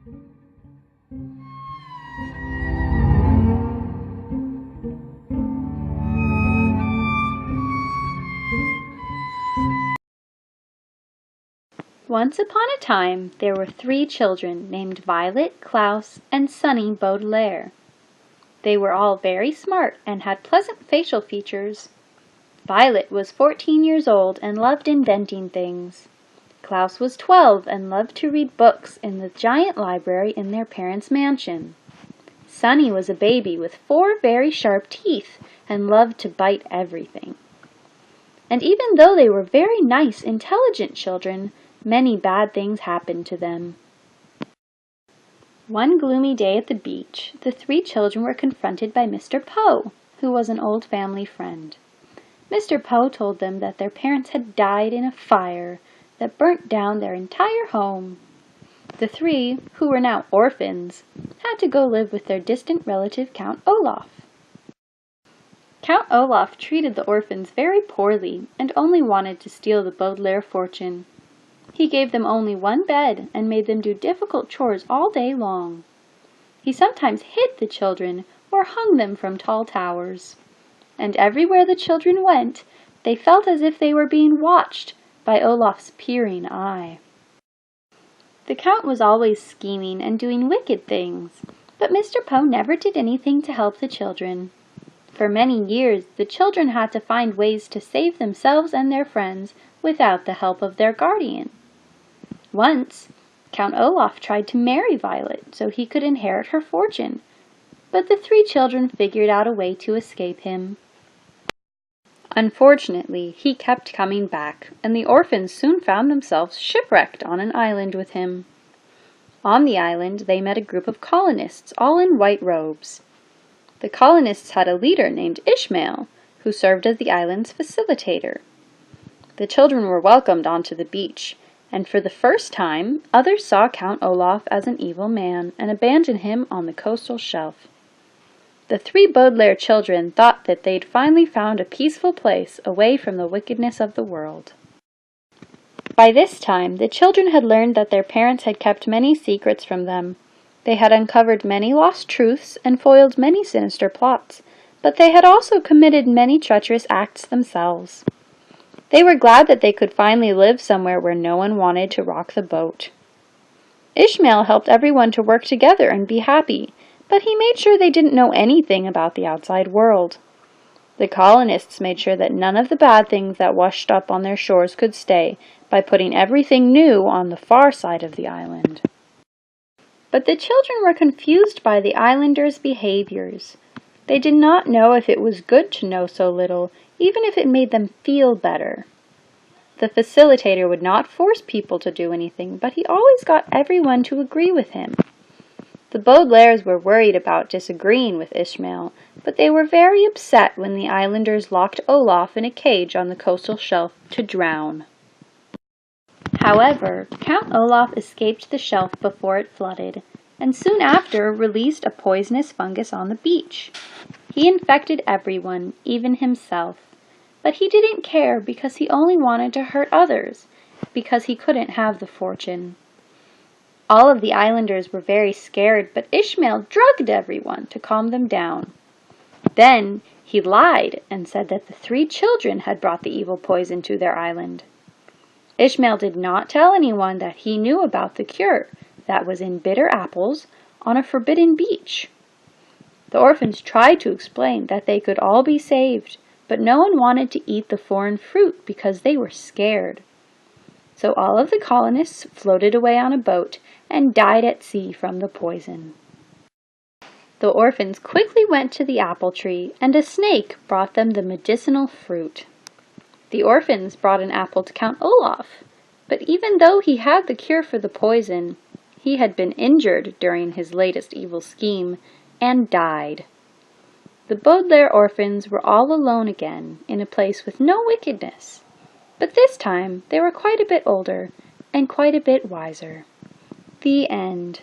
Once upon a time, there were 3 children named Violet, Klaus, and Sunny Baudelaire. They were all very smart and had pleasant facial features. Violet was 14 years old and loved inventing things. Klaus was 12 and loved to read books in the giant library in their parents' mansion. Sunny was a baby with 4 very sharp teeth and loved to bite everything. And even though they were very nice, intelligent children, many bad things happened to them. One gloomy day at the beach, the 3 children were confronted by Mr. Poe, who was an old family friend. Mr. Poe told them that their parents had died in a fire that burnt down their entire home. The 3, who were now orphans, had to go live with their distant relative Count Olaf. Count Olaf treated the orphans very poorly and only wanted to steal the Baudelaire fortune. He gave them only 1 bed and made them do difficult chores all day long. He sometimes hid the children or hung them from tall towers. And everywhere the children went, they felt as if they were being watched by Olaf's peering eye. The Count was always scheming and doing wicked things, but Mr. Poe never did anything to help the children. For many years, the children had to find ways to save themselves and their friends without the help of their guardian. Once, Count Olaf tried to marry Violet so he could inherit her fortune, but the 3 children figured out a way to escape him. Unfortunately, he kept coming back, and the orphans soon found themselves shipwrecked on an island with him. On the island, they met a group of colonists, all in white robes. The colonists had a leader named Ishmael, who served as the island's facilitator. The children were welcomed onto the beach, and for the first time, others saw Count Olaf as an evil man and abandoned him on the coastal shelf. The 3 Baudelaire children thought that they'd finally found a peaceful place away from the wickedness of the world. By this time, the children had learned that their parents had kept many secrets from them. They had uncovered many lost truths and foiled many sinister plots, but they had also committed many treacherous acts themselves. They were glad that they could finally live somewhere where no one wanted to rock the boat. Ishmael helped everyone to work together and be happy, but he made sure they didn't know anything about the outside world. The colonists made sure that none of the bad things that washed up on their shores could stay by putting everything new on the far side of the island. But the children were confused by the islanders' behaviors. They did not know if it was good to know so little, even if it made them feel better. The facilitator would not force people to do anything, but he always got everyone to agree with him. The Baudelaires were worried about disagreeing with Ishmael, but they were very upset when the islanders locked Olaf in a cage on the coastal shelf to drown. However, Count Olaf escaped the shelf before it flooded, and soon after released a poisonous fungus on the beach. He infected everyone, even himself, but he didn't care because he only wanted to hurt others, because he couldn't have the fortune. All of the islanders were very scared, but Ishmael drugged everyone to calm them down. Then he lied and said that the 3 children had brought the evil poison to their island. Ishmael did not tell anyone that he knew about the cure that was in bitter apples on a forbidden beach. The orphans tried to explain that they could all be saved, but no one wanted to eat the foreign fruit because they were scared. So all of the colonists floated away on a boat and died at sea from the poison. The orphans quickly went to the apple tree, and a snake brought them the medicinal fruit. The orphans brought an apple to Count Olaf, but even though he had the cure for the poison, he had been injured during his latest evil scheme and died. The Baudelaire orphans were all alone again in a place with no wickedness, but this time they were quite a bit older and quite a bit wiser. The end.